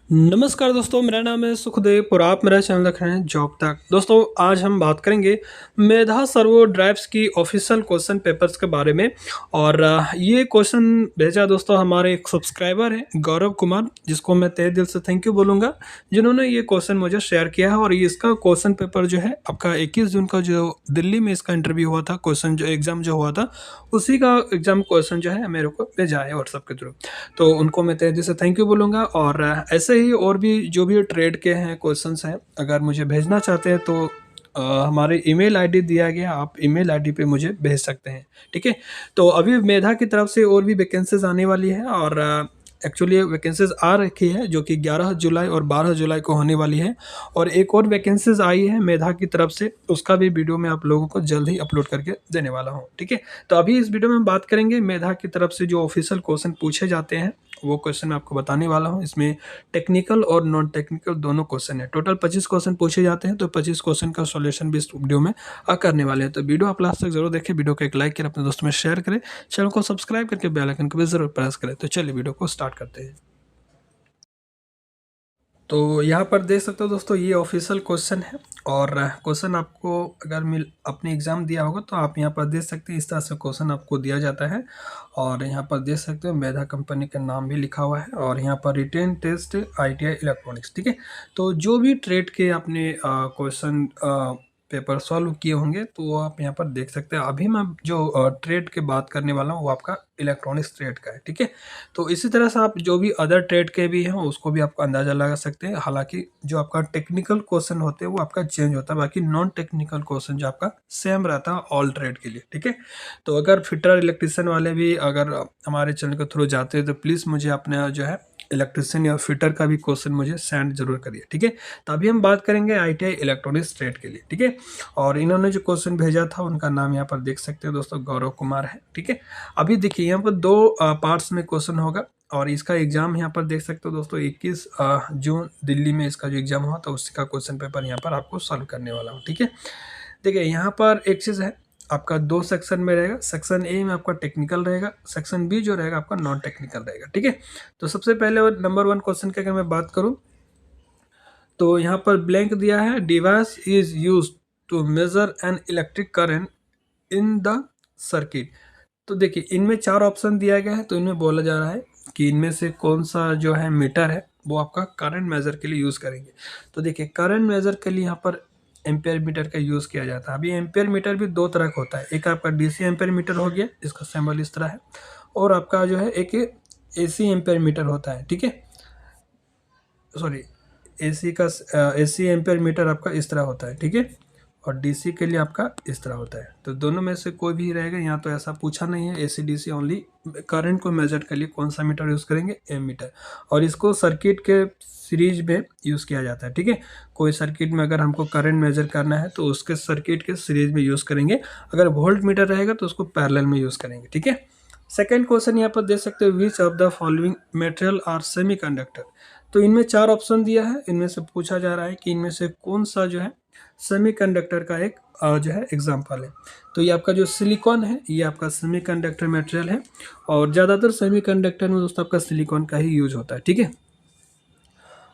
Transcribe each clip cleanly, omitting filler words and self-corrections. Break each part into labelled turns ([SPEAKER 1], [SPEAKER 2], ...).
[SPEAKER 1] नमस्कार दोस्तों, मेरा नाम है सुखदेव और आप मेरा चैनल देख रहे हैं जॉब तक। दोस्तों, आज हम बात करेंगे मेधा सर्वो ड्राइव्स की ऑफिशियल क्वेश्चन पेपर्स के बारे में। और ये क्वेश्चन भेजा दोस्तों हमारे एक सब्सक्राइबर हैं गौरव कुमार, जिसको मैं तहे दिल से थैंक यू बोलूँगा, जिन्होंने ये क्वेश्चन मुझे शेयर किया है। और ये इसका क्वेश्चन पेपर जो है आपका 21 जून का जो दिल्ली में इसका इंटरव्यू हुआ था, क्वेश्चन जो एग्ज़ाम जो हुआ था, उसी का एग्ज़ाम क्वेश्चन जो है मेरे को भेजा है व्हाट्सएप के थ्रू। तो उनको मैं तहे दिल से थैंक यू बोलूँगा। और ऐसे ही और भी जो भी ट्रेड के हैं क्वेश्चंस हैं, अगर मुझे भेजना चाहते हैं तो हमारे ईमेल आईडी दिया गया, आप ईमेल आईडी पे मुझे भेज सकते हैं। ठीक है? तो अभी मेधा की तरफ से और भी वैकेंसीज आने वाली है। और एक्चुअली वैकेंसीज आ रखी है जो कि 11 जुलाई और 12 जुलाई को होने वाली है। और एक और वैकेंसीज आई है मेधा की तरफ से, उसका भी वीडियो मैं आप लोगों को जल्द ही अपलोड करके देने वाला हूँ। ठीक है? तो अभी इस वीडियो में हम बात करेंगे मेधा की तरफ से जो ऑफिशियल क्वेश्चन पूछे जाते हैं, वो क्वेश्चन मैं आपको बताने वाला हूँ। इसमें टेक्निकल और नॉन टेक्निकल दोनों क्वेश्चन है। टोटल 25 क्वेश्चन पूछे जाते हैं, तो 25 क्वेश्चन का सॉल्यूशन भी इस वीडियो में करने वाले हैं। तो वीडियो आप लास्ट तक जरूर देखें, वीडियो को एक लाइक करें, अपने दोस्तों में शेयर करें, चैनल को सब्सक्राइब करके बेल आइकन को भी जरूर प्रेस करें। तो चलिए वीडियो को स्टार्ट करते हैं। तो यहाँ पर देख सकते हो दोस्तों, ये ऑफिशियल क्वेश्चन है। और क्वेश्चन आपको अगर मिल अपने एग्ज़ाम दिया होगा तो आप यहाँ पर देख सकते हैं, इस तरह से क्वेश्चन आपको दिया जाता है। और यहाँ पर देख सकते हो मेधा कंपनी का नाम भी लिखा हुआ है। और यहाँ पर रिटेन टेस्ट ITI इलेक्ट्रॉनिक्स। ठीक है? तो जो भी ट्रेड के आपने क्वेश्चन पेपर सॉल्व किए होंगे तो वो आप यहाँ पर देख सकते हैं। अभी मैं जो ट्रेड के बात करने वाला हूँ वो आपका इलेक्ट्रॉनिक्स ट्रेड का है। ठीक है? तो इसी तरह से आप जो भी अदर ट्रेड के भी हैं उसको भी आपको अंदाज़ा लगा सकते हैं। हालांकि जो आपका टेक्निकल क्वेश्चन होते हैं वो आपका चेंज होता है, बाकी नॉन टेक्निकल क्वेश्चन जो आपका सेम रहता है ऑल ट्रेड के लिए। ठीक है? तो अगर फिटर इलेक्ट्रिशियन वाले भी अगर हमारे चैनल के थ्रू जाते हैं तो प्लीज़ मुझे अपना जो है इलेक्ट्रिशियन या फिटर का भी क्वेश्चन मुझे सेंड जरूर करिए। ठीक है? तो अभी हम बात करेंगे ITI इलेक्ट्रॉनिक्स ट्रेड के लिए। ठीक है? और इन्होंने जो क्वेश्चन भेजा था उनका नाम यहाँ पर देख सकते हैं दोस्तों, गौरव कुमार है। ठीक है? अभी देखिए यहाँ पर दो पार्ट्स में क्वेश्चन होगा। और इसका एग्जाम यहाँ पर देख सकते हो दोस्तों, 21 जून दिल्ली में इसका जो एग्जाम हुआ तो उसका क्वेश्चन पेपर यहाँ पर आपको सॉल्व करने वाला हूँ। ठीक है? देखिए यहाँ पर एक चीज़ है, आपका दो सेक्शन में रहेगा। सेक्शन ए में आपका टेक्निकल रहेगा, सेक्शन बी जो रहेगा आपका नॉन टेक्निकल रहेगा। ठीक है? तो सबसे पहले नंबर 1 क्वेश्चन की अगर मैं बात करूँ तो यहाँ पर ब्लैंक दिया है, device is use to measure an electric current in the circuit. तो देखिए इनमें 4 ऑप्शन दिया गया है, तो इनमें बोला जा रहा है कि इनमें से कौन सा जो है मीटर है वो आपका करंट मेजर के लिए यूज़ करेंगे। तो देखिए करंट मेजर के लिए यहाँ पर एम्पेयर मीटर का यूज़ किया जाता है। अभी एम्पेयर मीटर भी दो तरह का होता है, एक आपका DC एम्पेयर मीटर हो गया जिसका सिंबल इस तरह है, और आपका जो है एक AC एम्पेयर मीटर होता है। ठीक है? सॉरी, AC एम्पेयर मीटर आपका इस तरह होता है। ठीक है? और DC के लिए आपका इस तरह होता है। तो दोनों में से कोई भी रहेगा, यहाँ तो ऐसा पूछा नहीं है। AC DC ओनली करंट को मेजर के लिए कौन सा मीटर यूज़ करेंगे, एम मीटर। और इसको सर्किट के सीरीज में यूज़ किया जाता है। ठीक है? कोई सर्किट में अगर हमको करंट मेजर करना है तो उसके सर्किट के सीरीज में यूज़ करेंगे। अगर वोल्ट मीटर रहेगा तो उसको पैरेलल में यूज़ करेंगे। ठीक है? सेकेंड क्वेश्चन यहाँ पर देख सकते हो, which of the following material are semiconductor. तो इनमें 4 ऑप्शन दिया है, इनमें से पूछा जा रहा है कि इनमें से कौन सा जो है सेमीकंडक्टर का एक जो है एग्जाम्पल है। तो ये आपका जो सिलिकॉन है ये आपका सेमीकंडक्टर मटेरियल है। और ज़्यादातर सेमीकंडक्टर में दोस्तों आपका सिलिकॉन का ही यूज होता है। ठीक है?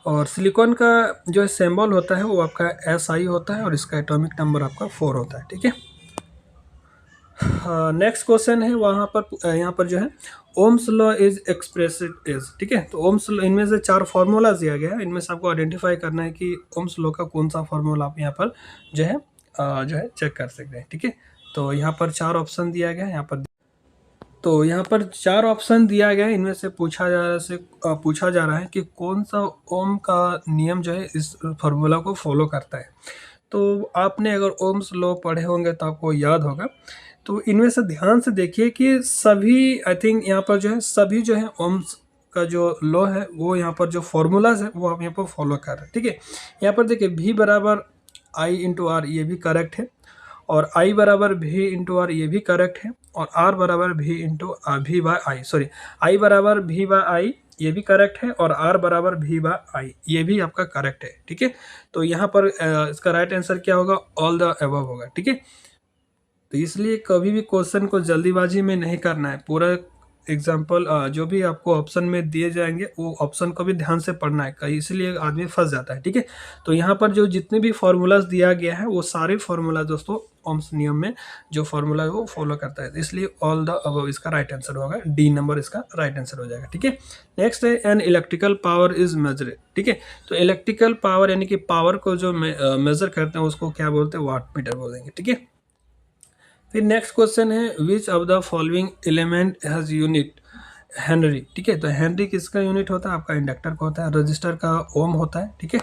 [SPEAKER 1] और सिलिकॉन का जो सिंबल होता है वो आपका SI होता है और इसका एटॉमिक नंबर आपका 4 होता है। ठीक है? नेक्स्ट क्वेश्चन है वहाँ पर, यहाँ पर जो है Ohm's law is expressed is. ठीक है? तो ओम्स लॉ, इनमें से 4 फार्मूला दिया गया है, इनमें से आपको आइडेंटिफाई करना है कि ओम्स लॉ का कौन सा फार्मूला आप यहाँ पर जो है चेक कर सकते हैं। ठीक है? तो यहाँ पर 4 ऑप्शन दिया गया है, यहाँ पर 4 ऑप्शन दिया गया है, इनमें से पूछा जा रहा है कि कौन सा ओम का नियम जो है इस फार्मूला को फॉलो करता है। तो आपने अगर ओम्स लॉ पढ़े होंगे तो आपको याद होगा। तो इनमें से ध्यान से देखिए कि सभी, आई थिंक यहाँ पर जो है सभी जो है ओम्स का जो लॉ है वो यहाँ पर जो फॉर्मूलाज है वो आप यहाँ पर फॉलो कर रहे हैं। ठीक है? यहाँ पर देखिए V बराबर I इंटू आर, ये भी करेक्ट है। और I बराबर V इंटू आर, ये भी करेक्ट है। और R बराबर V by I, sorry, I बराबर V बाय आई, ये भी करेक्ट है। और R बराबर V बाय आई, ये भी आपका करेक्ट है। ठीक है? तो यहाँ पर इसका राइट आंसर क्या होगा, ऑल द अबव होगा। ठीक है? तो इसलिए कभी भी क्वेश्चन को जल्दीबाजी में नहीं करना है, पूरा एग्जाम्पल जो भी आपको ऑप्शन में दिए जाएंगे वो ऑप्शन को भी ध्यान से पढ़ना है, कहीं इसलिए आदमी फंस जाता है। ठीक है, तो यहाँ पर जो जितने भी फार्मूलाज दिया गया है वो सारे फार्मूला दोस्तों ओम्स नियम में जो फार्मूला है वो फॉलो करता है, इसलिए ऑल द अबव इसका राइट आंसर होगा, डी नंबर इसका राइट आंसर हो जाएगा। ठीक है, नेक्स्ट है an electrical power is measured. ठीक है, तो इलेक्ट्रिकल पावर यानी कि पावर को जो मेजर करते हैं उसको क्या बोलते हैं, वाट मीटर बोलेंगे। ठीक है, फिर नेक्स्ट क्वेश्चन है विच of the following element has unit Henry. ठीक है, तो हेनरी किसका यूनिट होता है, आपका इंडक्टर का होता है, रजिस्टर का ओम होता है। ठीक है,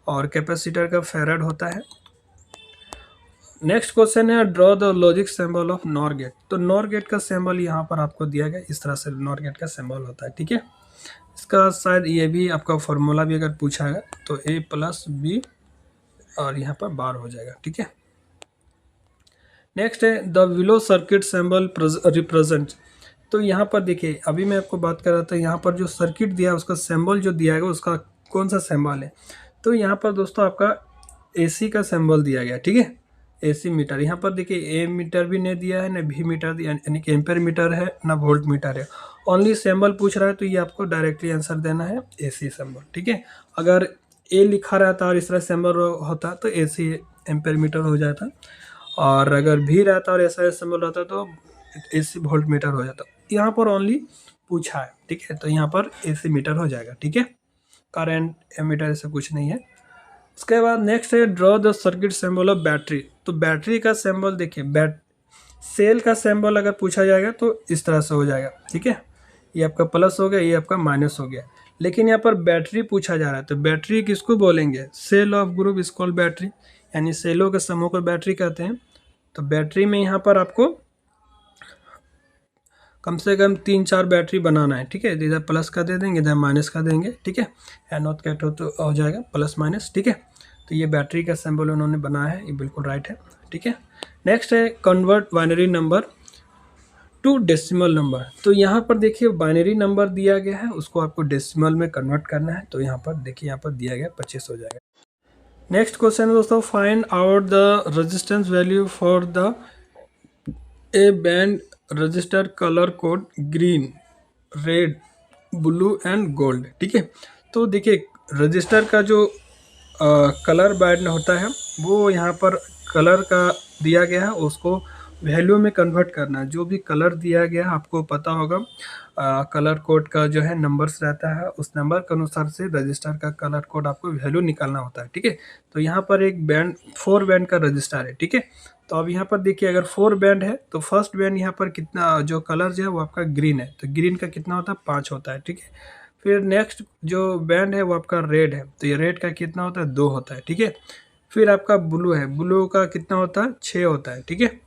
[SPEAKER 1] और कैपेसिटर का फेराड होता है। नेक्स्ट क्वेश्चन है draw the logic symbol of NOR gate. तो नॉर गेट का सिंबल यहाँ पर आपको दिया गया, इस तरह से नॉर गेट का सिंबल होता है। ठीक है, इसका शायद ये भी आपका फॉर्मूला भी अगर पूछा है तो a प्लस बी और यहाँ पर बार हो जाएगा। ठीक है, नेक्स्ट है the willow circuit symbol represent. तो यहाँ पर देखिए अभी मैं आपको बात कर रहा था, यहाँ पर जो सर्किट दिया है उसका सिंबल जो दिया गया उसका कौन सा सिंबल है, तो यहाँ पर दोस्तों आपका एसी का सिंबल दिया गया। ठीक है, एसी मीटर, यहाँ पर देखिए ए मीटर भी नहीं दिया है, ना भी मीटर दिया, यानी कि एम्पेयर मीटर है ना वोल्ट मीटर है, ओनली सिंबल पूछ रहा है, तो ये आपको डायरेक्टली आंसर देना है एसी सिंबल। ठीक है, अगर ए लिखा रहता और इस तरह सिंबल होता तो एसी एम्पेयर मीटर हो जाता, और अगर भी रहता और ऐसा सिंबल रहता तो एसी वोल्ट मीटर हो जाता। यहाँ पर ओनली पूछा है। ठीक है, तो यहाँ पर एसी मीटर हो जाएगा। ठीक है, करंट एमीटर ऐसा कुछ नहीं है। उसके बाद नेक्स्ट है draw the circuit symbol of battery. तो बैटरी का सिंबल देखिए, सेल का सिंबल अगर पूछा जाएगा तो इस तरह से हो जाएगा। ठीक है, ये आपका प्लस हो गया, ये आपका माइनस हो गया, लेकिन यहाँ पर बैटरी पूछा जा रहा है तो बैटरी किसको बोलेंगे, cell of group is called battery, यानी सेलों के समूह को बैटरी कहते हैं। तो बैटरी में यहाँ पर आपको कम से कम 3-4 बैटरी बनाना है। ठीक है, इधर प्लस का दे देंगे, इधर माइनस का देंगे। ठीक है, एनोड कैथोड तो हो जाएगा प्लस माइनस। ठीक है, तो ये बैटरी का सिंबल उन्होंने बनाया है, ये बिल्कुल राइट है। ठीक है, नेक्स्ट है convert binary number two decimal number. तो यहाँ पर देखिए बाइनरी नंबर दिया गया है, उसको आपको डेसिमल में कन्वर्ट करना है, तो यहाँ पर देखिए यहाँ पर दिया गया 25 हो जाएगा। नेक्स्ट क्वेश्चन है दोस्तों find out the resistance value for the A band register colour code green, red, blue and gold. ठीक है, तो देखिए रजिस्टर का जो कलर बैंड होता है वो यहाँ पर कलर का दिया गया है, उसको वैल्यू में कन्वर्ट करना है। जो भी कलर दिया गया है आपको पता होगा कलर कोड का जो है नंबर्स रहता है, उस नंबर के अनुसार से रजिस्टर का कलर कोड आपको वैल्यू निकालना होता है। ठीक है, तो यहाँ पर एक बैंड 4 बैंड का रजिस्टर है। ठीक है, तो अब यहाँ पर देखिए अगर 4 बैंड है तो फर्स्ट बैंड यहाँ पर कितना जो कलर जो है वो आपका ग्रीन है, तो ग्रीन का कितना होता है 5 होता है। ठीक है, फिर नेक्स्ट जो बैंड है वो आपका रेड है, तो ये रेड का कितना होता है 2 होता है। ठीक है, फिर आपका ब्लू है, ब्लू का कितना होता है 6 होता है। ठीक है,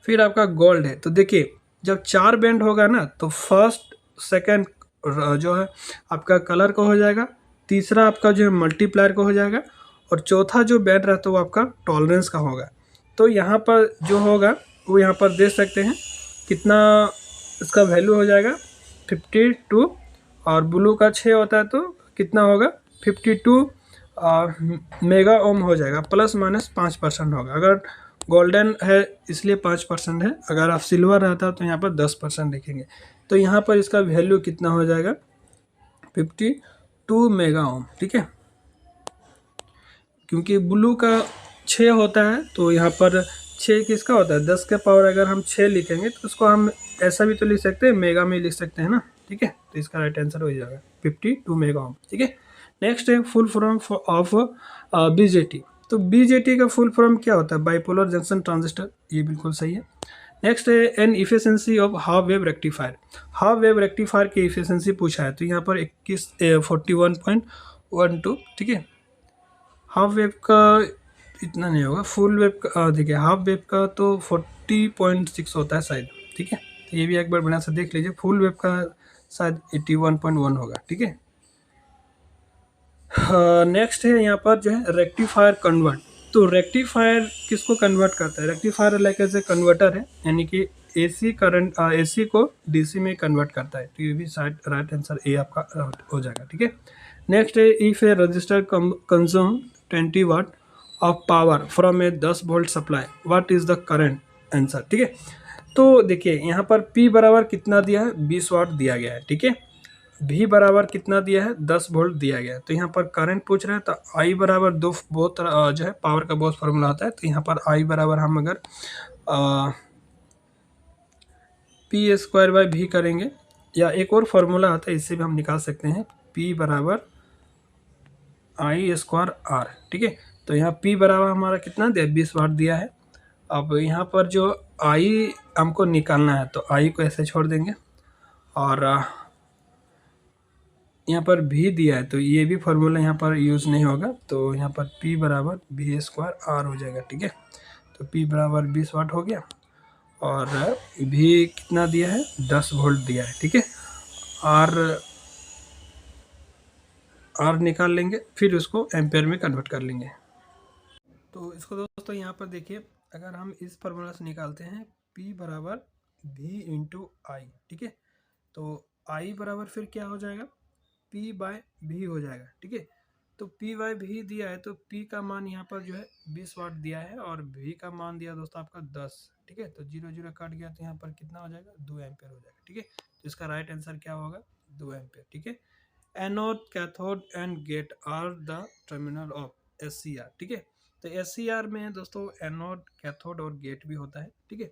[SPEAKER 1] फिर आपका गोल्ड है, तो देखिए जब 4 बैंड होगा ना तो फर्स्ट सेकंड जो है आपका कलर का हो जाएगा, तीसरा आपका जो है मल्टीप्लायर का हो जाएगा, और चौथा जो बैंड रहता है वो आपका टॉलरेंस का होगा। तो यहाँ पर जो होगा वो यहाँ पर दे सकते हैं कितना इसका वैल्यू हो जाएगा 52, और ब्लू का 6 होता है तो कितना होगा 52 मेगा ओम हो जाएगा, प्लस माइनस 5% होगा। अगर गोल्डन है इसलिए 5% है, अगर आप सिल्वर रहता तो यहाँ पर 10% लिखेंगे, तो यहाँ पर इसका वैल्यू कितना हो जाएगा 52 मेगा ओम। ठीक है, क्योंकि ब्लू का 6 होता है तो यहाँ पर 6 किसका होता है 10 के पावर, अगर हम 6 लिखेंगे तो उसको हम ऐसा भी तो लिख सकते हैं, मेगा में लिख सकते हैं ना। ठीक है, तो इसका राइट आंसर हो जाएगा 52 मेगा ओम। ठीक है, नेक्स्ट है फुल फॉर्म ऑफ बीजेटी। तो बीजेटी का फुल फॉर्म क्या होता है, बाइपोलर जंक्शन ट्रांजिस्टर, ये बिल्कुल सही है। नेक्स्ट है an efficiency of half wave rectifier. Half wave rectifier की इफिशिएंसी पूछा है, तो यहाँ पर 41.12। ठीक है, हाफ वेव का इतना नहीं होगा, फुल वेव का देखिए हाफ वेव का तो 40.6 होता है शायद। ठीक है, तो ये भी एक बार बढ़िया से देख लीजिए, फुल वेव का शायद 81.1 होगा। ठीक है, नेक्स्ट है यहाँ पर जो है रेक्टिफायर कन्वर्ट। तो रेक्टिफायर किसको कन्वर्ट करता है, rectifier like as a converter है, यानी कि एसी करंट एसी को डीसी में कन्वर्ट करता है, तो ये भी शायद राइट आंसर ए आपका हो जाएगा। ठीक है, नेक्स्ट है if a resistor consume 20 watt of power from a 10 volt supply what is the current answer. ठीक है, तो देखिए यहाँ पर P बराबर कितना दिया है, 20 वाट दिया गया है, ठीक है। V बराबर कितना दिया है, 10 वोल्ट दिया गया है। तो यहाँ पर करंट पूछ रहा है, तो I बराबर दो बहुत जो है पावर का बहुत फार्मूला आता है। तो यहाँ पर I बराबर हम अगर P स्क्वायर बाई V करेंगे, या एक और फार्मूला आता है, इससे भी हम निकाल सकते हैं, P बराबर I स्क्वायर R, ठीक है। तो यहाँ P बराबर हमारा कितना दिया, 20 वाट दिया है। अब यहाँ पर जो I हमको निकालना है, तो I को ऐसे छोड़ देंगे, और यहाँ पर V दिया है, तो ये भी फार्मूला यहाँ पर यूज़ नहीं होगा। तो यहाँ पर P बराबर V स्क्वायर R हो जाएगा, ठीक है। तो P बराबर 20 वाट हो गया, और V कितना दिया है, 10 वोल्ट दिया है, ठीक है। R निकाल लेंगे, फिर उसको एम्पेयर में कन्वर्ट कर लेंगे। तो इसको दोस्तों यहाँ पर देखिए, अगर हम इस फार्मूला से निकालते हैं P बराबर V इंटू आई, ठीक है। तो I बराबर फिर क्या हो जाएगा, P बाय V हो जाएगा, ठीक है। तो P बाय V दिया है, तो P का मान यहाँ पर जो है 20 वाट दिया है, और V का मान दिया दोस्तों आपका 10, ठीक है। तो 0 0 कट गया, तो यहाँ पर कितना हो जाएगा, 2 एम्पेयर हो जाएगा, ठीक है। तो इसका राइट आंसर क्या होगा, 2 एम्पेयर, ठीक है। Anode, cathode and gate are the terminal of SCR, ठीक है। तो SCR में दोस्तों एनोड, कैथोड और गेट भी होता है, ठीक है।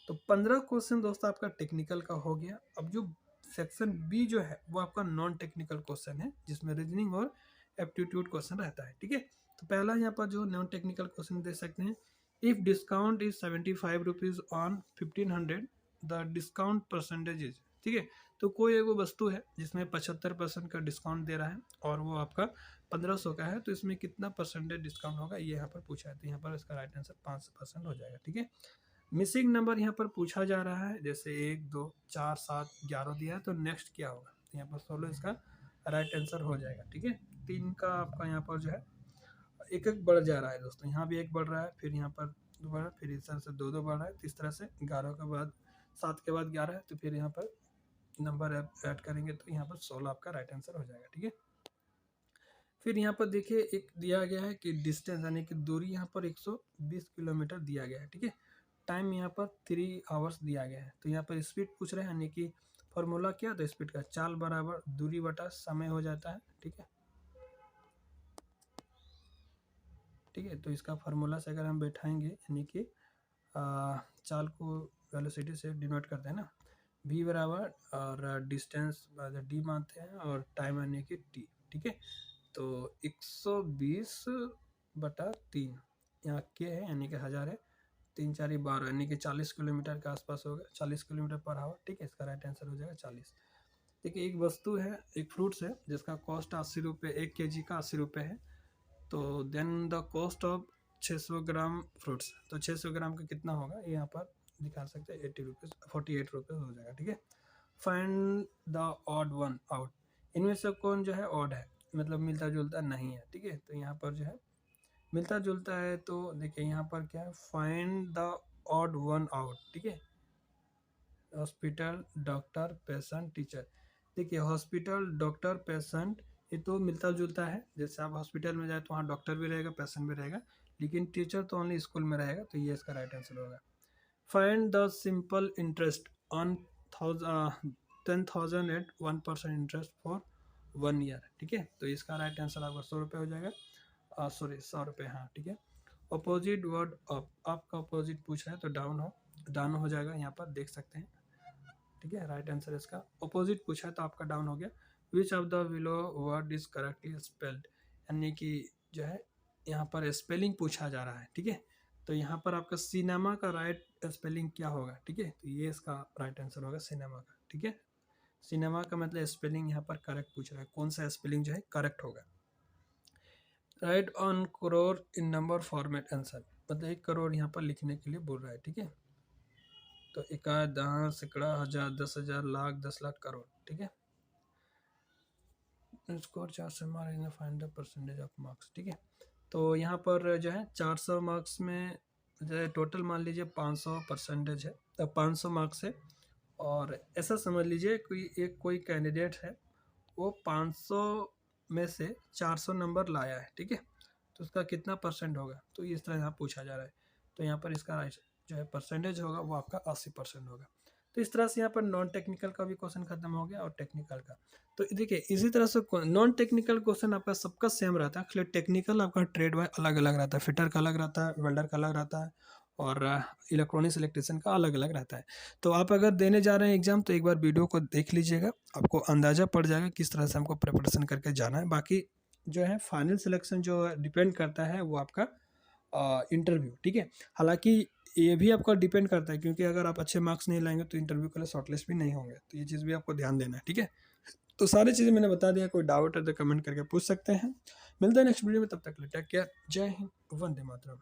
[SPEAKER 1] तो 15 क्वेश्चन दोस्तों आपका टेक्निकल का हो गया। अब जो सेक्शन बी जो है वो आपका नॉन टेक्निकल क्वेश्चन है, जिसमें रीजनिंग और एप्टीट्यूड क्वेश्चन रहता है, ठीक है। तो पहला यहाँ पर जो नॉन टेक्निकल क्वेश्चन दे सकते हैं, if discount is 75 rupees on 1500 the discount percentage is, ठीक है। तो कोई एक वस्तु है जिसमें 75% का डिस्काउंट दे रहा है, और वो आपका 1500 का है, तो इसमें कितना परसेंटेज डिस्काउंट होगा, ये यहाँ पर पूछा है। तो यहाँ पर इसका राइट आंसर 5% हो जाएगा, ठीक है। मिसिंग नंबर यहाँ पर पूछा जा रहा है, जैसे 1 2 4 7 11 दिया है, तो नेक्स्ट क्या होगा, तो यहाँ पर 16 इसका राइट आंसर हो जाएगा, ठीक है। 3 का आपका यहाँ पर जो है एक एक बढ़ जा रहा है दोस्तों, यहाँ भी एक बढ़ रहा है, फिर यहाँ पर 2 बढ़ रहा है, फिर इस तरह से 2 2 बढ़ रहा है। तो इस तरह से 11 के बाद 7 के बाद 11 है, तो फिर यहाँ पर नंबर ऐड करेंगे, तो यहाँ पर 16 आपका राइट आंसर हो जाएगा, ठीक है। फिर यहाँ पर देखिए एक दिया गया है कि डिस्टेंस यानी कि दूरी यहाँ पर 120 किलोमीटर दिया गया है, ठीक है। टाइम यहाँ पर 3 आवर्स दिया गया है। तो यहाँ पर स्पीड पूछ रहे हैं, यानी कि फॉर्मूला क्या, तो स्पीड का चाल बराबर दूरी बटा समय हो जाता है, ठीक है। ठीक है, तो इसका फार्मूला से अगर हम बैठाएंगे, यानी कि चाल को वेलोसिटी से डिनोट करते हैं ना, v बराबर और डिस्टेंस d मानते हैं, और टाइम यानी कि t, ठीक है। तो 120 बटा 3, यहाँ के है यानी कि 1000 है, 3 4 12 यानी कि 40 किलोमीटर के आसपास होगा, 40 किलोमीटर पर आवर, ठीक है। इसका राइट आंसर हो जाएगा 40। देखिए एक वस्तु है, एक फ्रूट्स है, जिसका कॉस्ट 80 रुपये, 1 kg का 80 रुपये है। तो then the cost of 600 gram fruits, तो 600 ग्राम का कितना होगा, ये यहाँ पर दिखा सकते हैं, 80 रुपीज़ 48 रुपीज़ हो जाएगा, ठीक है। Find the odd one out, इनमें से कौन जो है ऑड है, मतलब मिलता जुलता नहीं है, ठीक है। तो यहाँ पर जो है मिलता जुलता है, तो देखिए यहाँ पर क्या है, find the odd one out, ठीक है। Hospital, doctor, patient, teacher. देखिए हॉस्पिटल, डॉक्टर, पेशेंट, ये तो मिलता जुलता है। जैसे आप हॉस्पिटल में जाए तो वहाँ डॉक्टर भी रहेगा, पेशेंट भी रहेगा, लेकिन टीचर तो ओनली स्कूल में रहेगा, तो ये इसका राइट आंसर होगा। Find the simple interest on 10,000 at 1% interest for 1 year, ठीक है। तो इसका राइट आंसर आपका 100 रुपये हो जाएगा, सॉरी 100 रुपये, हाँ, ठीक है। अपोजिट वर्ड अप, आपका अपोजिट पूछ रहा है, तो डाउन हो जाएगा, यहाँ पर देख सकते हैं, ठीक है। राइट आंसर इसका अपोजिट पूछा है, तो आपका डाउन हो गया। विच of the below word is correctly spelled, यानी कि जो है यहाँ पर स्पेलिंग पूछा जा रहा है, ठीक है। तो यहाँ पर आपका सिनेमा का राइट स्पेलिंग क्या होगा, ठीक है। तो ये इसका राइट आंसर होगा सिनेमा का, ठीक है। सिनेमा का मतलब स्पेलिंग यहाँ पर करेक्ट पूछ रहा है, कौन सा स्पेलिंग जो है करेक्ट होगा। Right on crore in number format answer, मतलब 1 करोड़ यहाँ पर लिखने के लिए बोल रहा है, ठीक है। तो 1 10 सैकड़ा, 1000, 10,000, लाख, 10 लाख, करोड़, ठीक है। Score 400 marks, find the percentage of marks, ठीक है। तो यहाँ पर जो है 400 मार्क्स में जो है टोटल मान लीजिए 500 परसेंटेज है, तो 500 मार्क्स है। और ऐसा समझ लीजिए कोई कैंडिडेट है, वो 500 में से 400 नंबर लाया है, ठीक है। तो उसका कितना परसेंट होगा, तो इस तरह यहाँ पूछा जा रहा है। तो यहाँ पर इसका जो है परसेंटेज होगा वो आपका 80% होगा। तो इस तरह से यहाँ पर नॉन टेक्निकल का भी क्वेश्चन खत्म हो गया और टेक्निकल का। तो देखिए इसी तरह से नॉन टेक्निकल क्वेश्चन आपका सबका सेम रहता है, खाली टेक्निकल आपका ट्रेड वाइज अलग अलग रहता है, फिटर का अलग रहता है, वेल्डर का अलग रहता है और इलेक्ट्रॉनिक्स इलेक्ट्रिशियन का अलग अलग रहता है। तो आप अगर देने जा रहे हैं एग्जाम तो एक बार वीडियो को देख लीजिएगा, आपको अंदाज़ा पड़ जाएगा किस तरह से हमको प्रिपरेशन करके जाना है। बाकी जो है फाइनल सिलेक्शन जो डिपेंड करता है वो आपका इंटरव्यू, ठीक है। हालांकि ये भी आपका डिपेंड करता है, क्योंकि अगर आप अच्छे मार्क्स नहीं लाएंगे तो इंटरव्यू के लिए शॉर्टलिस्ट भी नहीं होंगे, तो ये चीज़ भी आपको ध्यान देना है, ठीक है। तो सारी चीज़ें मैंने बता दिया, कोई डाउट है तो कमेंट करके पूछ सकते हैं। मिलते हैं नेक्स्ट वीडियो में, तब तक के लिए टेक केयर, जय हिंद, वंदे मातरम।